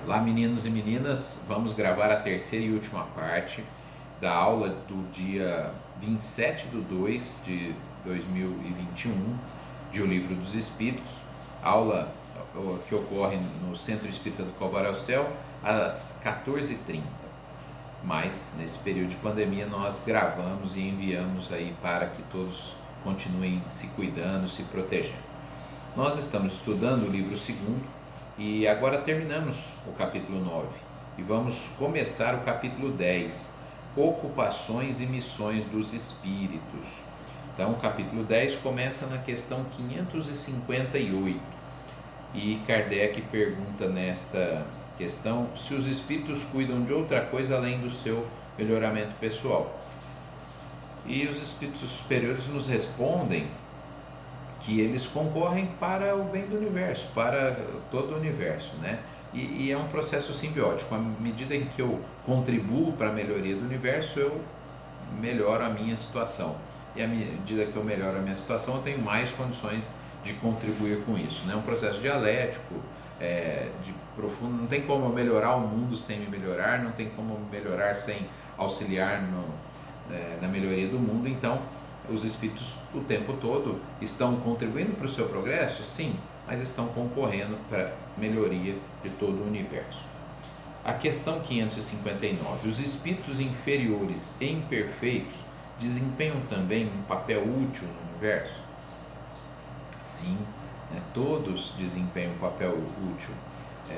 Olá, meninos e meninas, vamos gravar a terceira e última parte da aula do dia 27/2 de 2021 de O Livro dos Espíritos, aula que ocorre no Centro Espírita do Calvário ao Céu às 14h30. Mas nesse período de pandemia nós gravamos e enviamos aí para que todos continuem se cuidando, se protegendo. Nós estamos estudando o livro segundo e agora terminamos o capítulo 9 e vamos começar o capítulo 10, Ocupações e Missões dos Espíritos. Então o capítulo 10 começa na questão 558 e Kardec pergunta nesta questão se os espíritos cuidam de outra coisa além do seu melhoramento pessoal. E os espíritos superiores nos respondem que eles concorrem para o bem do universo, para todo o universo, né? E é um processo simbiótico. À medida em que eu contribuo para a melhoria do universo, eu melhoro a minha situação. E à medida que eu melhoro a minha situação, eu tenho mais condições de contribuir com isso, né? Um processo dialético, de profundo. Não tem como eu melhorar o mundo sem me melhorar, não tem como eu melhorar sem auxiliar na melhoria do mundo. Então, os espíritos o tempo todo estão contribuindo para o seu progresso? Sim, mas estão concorrendo para a melhoria de todo o universo. A questão 559. Os espíritos inferiores e imperfeitos desempenham também um papel útil no universo? Sim, né? Todos desempenham um papel útil.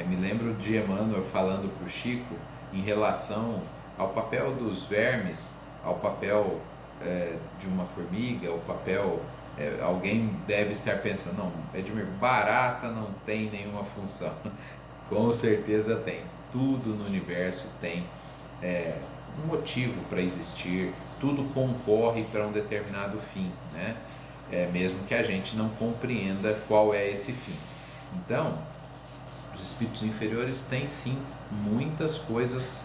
Me lembro de Emmanuel falando para o Chico em relação ao papel dos vermes, ao papel de uma formiga, o papel, alguém deve estar pensando, não, Edmir, barata não tem nenhuma função. Com certeza tem. Tudo no universo tem um motivo para existir, tudo concorre para um determinado fim, né? Mesmo que a gente não compreenda qual é esse fim. Então, os espíritos inferiores têm sim muitas coisas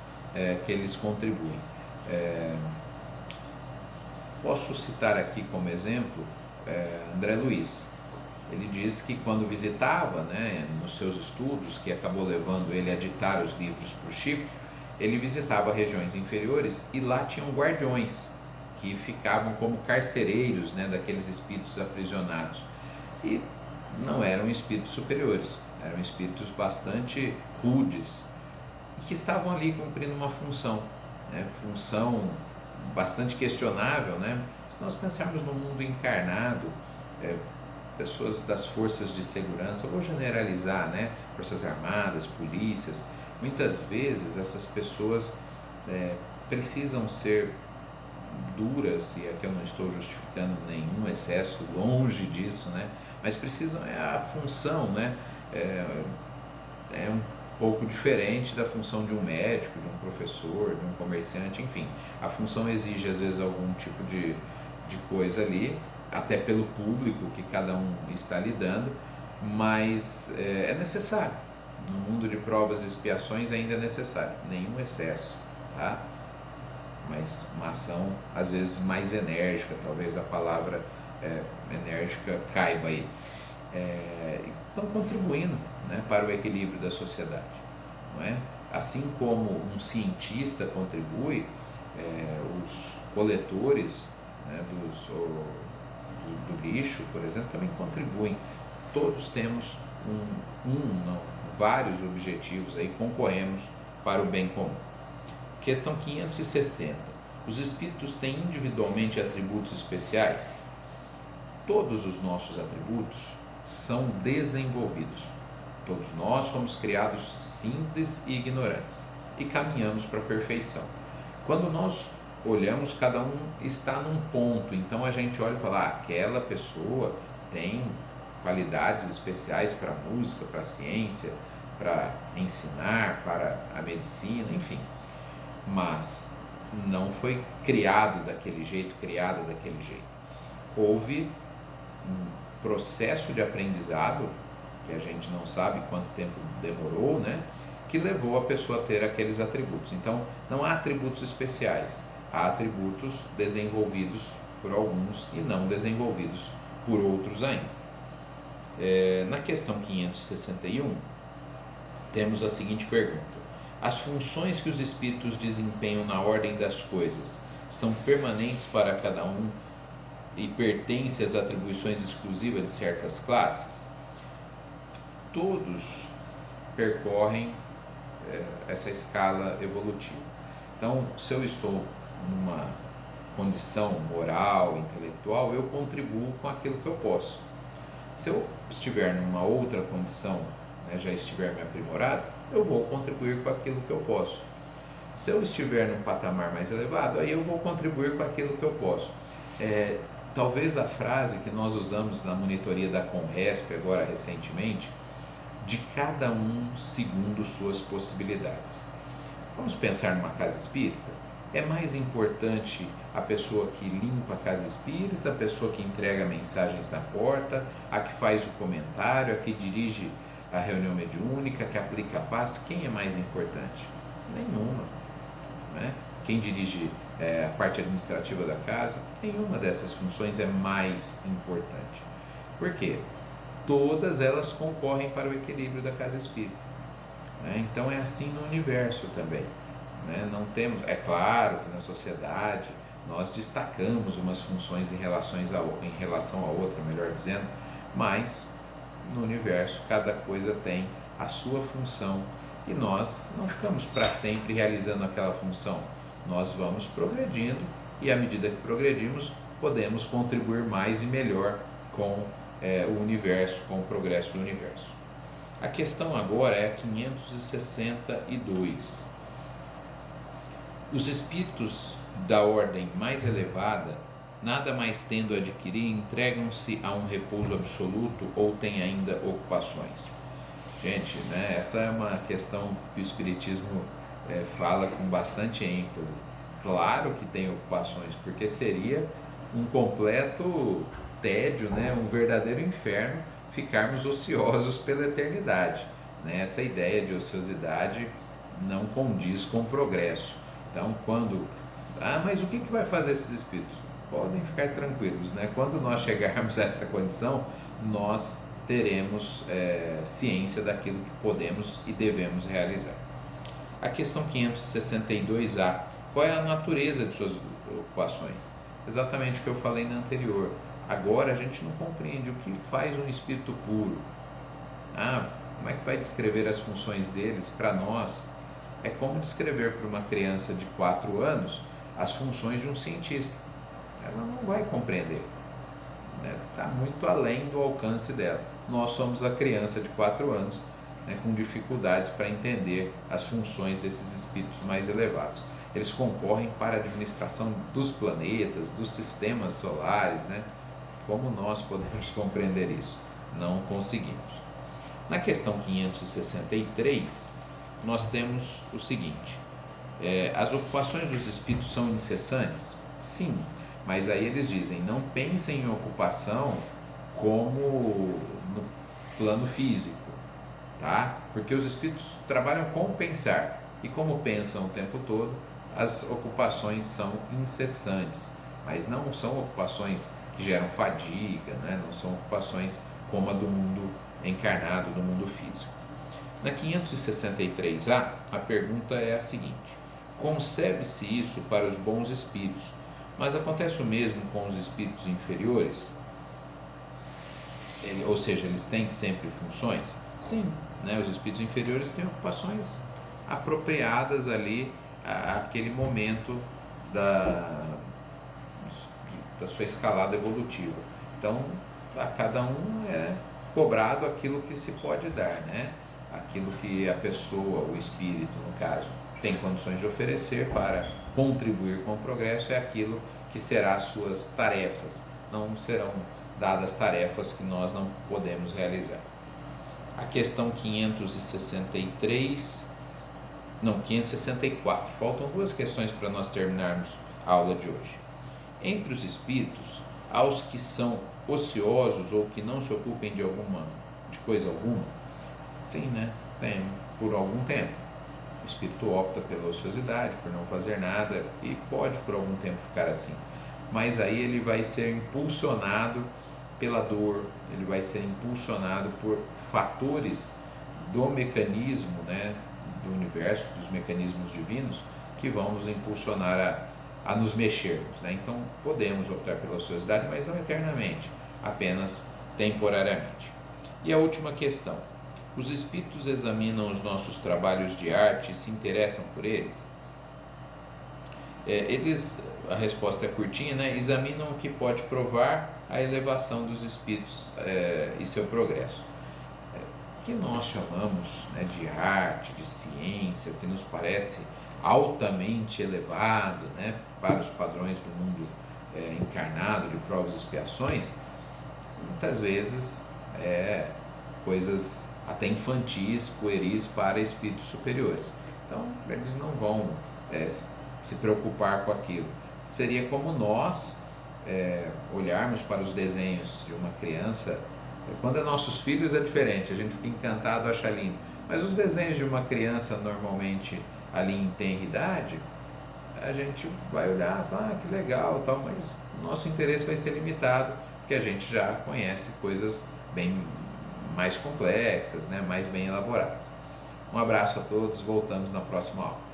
que eles contribuem. Posso citar aqui como exemplo André Luiz. Ele diz que quando visitava, né, nos seus estudos, que acabou levando ele a ditar os livros para o Chico, ele visitava regiões inferiores e lá tinham guardiões que ficavam como carcereiros, né, daqueles espíritos aprisionados. E não eram espíritos superiores, eram espíritos bastante rudes e que estavam ali cumprindo uma função, né, função bastante questionável, né? Se nós pensarmos no mundo encarnado, pessoas das forças de segurança, vou generalizar, né? Forças armadas, polícias, muitas vezes essas pessoas precisam ser duras, e aqui eu não estou justificando nenhum excesso, longe disso, né? Mas precisam, a função, né? Um pouco diferente da função de um médico, de um professor, de um comerciante, enfim. A função exige às vezes algum tipo de coisa ali, até pelo público que cada um está lidando, mas é necessário. No mundo de provas e expiações ainda é necessário, nenhum excesso, tá? Mas uma ação às vezes mais enérgica, talvez a palavra enérgica caiba aí. Estão contribuindo, né, para o equilíbrio da sociedade, não é? Assim como um cientista contribui, os coletores, né, do lixo, por exemplo, também contribuem. Todos temos não, vários objetivos, aí concorremos para o bem comum. Questão 560. Os espíritos têm individualmente atributos especiais? Todos os nossos atributos são desenvolvidos. Todos nós somos criados simples e ignorantes e caminhamos para a perfeição. Quando nós olhamos, cada um está num ponto, então a gente olha e fala, aquela pessoa tem qualidades especiais para a música, para a ciência, para ensinar, para a medicina, enfim. Mas não foi criado daquele jeito, criada daquele jeito. Houve um processo de aprendizado, que a gente não sabe quanto tempo demorou, né, que levou a pessoa a ter aqueles atributos. Então, não há atributos especiais, há atributos desenvolvidos por alguns e não desenvolvidos por outros ainda. Na questão 561, temos a seguinte pergunta: as funções que os espíritos desempenham na ordem das coisas são permanentes para cada um e pertencem às atribuições exclusivas de certas classes? Todos percorrem essa escala evolutiva. Então, se eu estou numa condição moral, intelectual, eu contribuo com aquilo que eu posso. Se eu estiver numa outra condição, já estiver me aprimorado, eu vou contribuir com aquilo que eu posso. Se eu estiver num patamar mais elevado, aí eu vou contribuir com aquilo que eu posso. Talvez a frase que nós usamos na monitoria da Conresp agora recentemente, de cada um segundo suas possibilidades. Vamos pensar numa casa espírita? É mais importante a pessoa que limpa a casa espírita, a pessoa que entrega mensagens na porta, a que faz o comentário, a que dirige a reunião mediúnica, que aplica a paz? Quem é mais importante? Nenhuma. Né? Quem dirige a parte administrativa da casa? Nenhuma dessas funções é mais importante. Por quê? Todas elas concorrem para o equilíbrio da casa espírita. Então é assim no universo também. Não temos, é claro que na sociedade nós destacamos umas funções em relação a outra, melhor dizendo, mas no universo cada coisa tem a sua função e nós não ficamos para sempre realizando aquela função. Nós vamos progredindo e à medida que progredimos podemos contribuir mais e melhor com o universo, com o progresso do universo. A questão agora é a 562. Os espíritos da ordem mais elevada, nada mais tendo a adquirir, entregam-se a um repouso absoluto ou têm ainda ocupações? Gente, essa é uma questão que o Espiritismo fala com bastante ênfase. Claro que tem ocupações, porque seria um completo tédio, um verdadeiro inferno ficarmos ociosos pela eternidade. Essa ideia de ociosidade não condiz com o progresso. Então, mas o que vai fazer esses espíritos? Podem ficar tranquilos, quando nós chegarmos a essa condição, nós teremos ciência daquilo que podemos e devemos realizar. A questão 562A: qual é a natureza de suas ocupações? Exatamente o que eu falei na anterior. Agora a gente não compreende o que faz um espírito puro. Como é que vai descrever as funções deles para nós? É como descrever para uma criança de 4 anos as funções de um cientista. Ela não vai compreender. Está muito além do alcance dela. Nós somos a criança de 4 anos, com dificuldades para entender as funções desses espíritos mais elevados. Eles concorrem para a administração dos planetas, dos sistemas solares, Como nós podemos compreender isso? Não conseguimos. Na questão 563, nós temos o seguinte: as ocupações dos espíritos são incessantes? Sim, mas aí eles dizem, não pensem em ocupação como no plano físico, tá? Porque os espíritos trabalham com pensar, e como pensam o tempo todo, as ocupações são incessantes, mas não são ocupações que geram fadiga, não são ocupações como a do mundo encarnado, do mundo físico. Na 563A, a pergunta é a seguinte: concebe-se isso para os bons espíritos, mas acontece o mesmo com os espíritos inferiores? Ou seja, eles têm sempre funções? Sim, os espíritos inferiores têm ocupações apropriadas ali àquele momento da sua escalada evolutiva. Então, a cada um é cobrado aquilo que se pode dar, aquilo que a pessoa, o espírito no caso, tem condições de oferecer para contribuir com o progresso, é aquilo que será as suas tarefas. Não serão dadas tarefas que nós não podemos realizar. A questão 564, faltam 2 questões para nós terminarmos a aula de hoje. Entre os espíritos, há os que são ociosos ou que não se ocupem de coisa alguma? Sim, tem, por algum tempo. O espírito opta pela ociosidade, por não fazer nada, e pode por algum tempo ficar assim. Mas aí ele vai ser impulsionado pela dor, ele vai ser impulsionado por fatores do mecanismo, né, do universo, dos mecanismos divinos que vão nos impulsionar a nos mexermos, né? Então podemos optar pela ociosidade, mas não eternamente, apenas temporariamente. E a última questão: os espíritos examinam os nossos trabalhos de arte e se interessam por eles? A resposta é curtinha, né? Examinam o que pode provar a elevação dos espíritos e seu progresso. O que nós chamamos, né, de arte, de ciência, o que nos parece altamente elevado, né, para os padrões do mundo encarnado, de provas e expiações, muitas vezes coisas até infantis, pueris para espíritos superiores. Então, eles não vão se preocupar com aquilo. Seria como nós olharmos para os desenhos de uma criança. Quando é nossos filhos é diferente, a gente fica encantado, acha lindo. Mas os desenhos de uma criança, normalmente ali em tenra idade, a gente vai olhar e falar, que legal, tal, mas o nosso interesse vai ser limitado, porque a gente já conhece coisas bem mais complexas, né, mais bem elaboradas. Um abraço a todos, voltamos na próxima aula.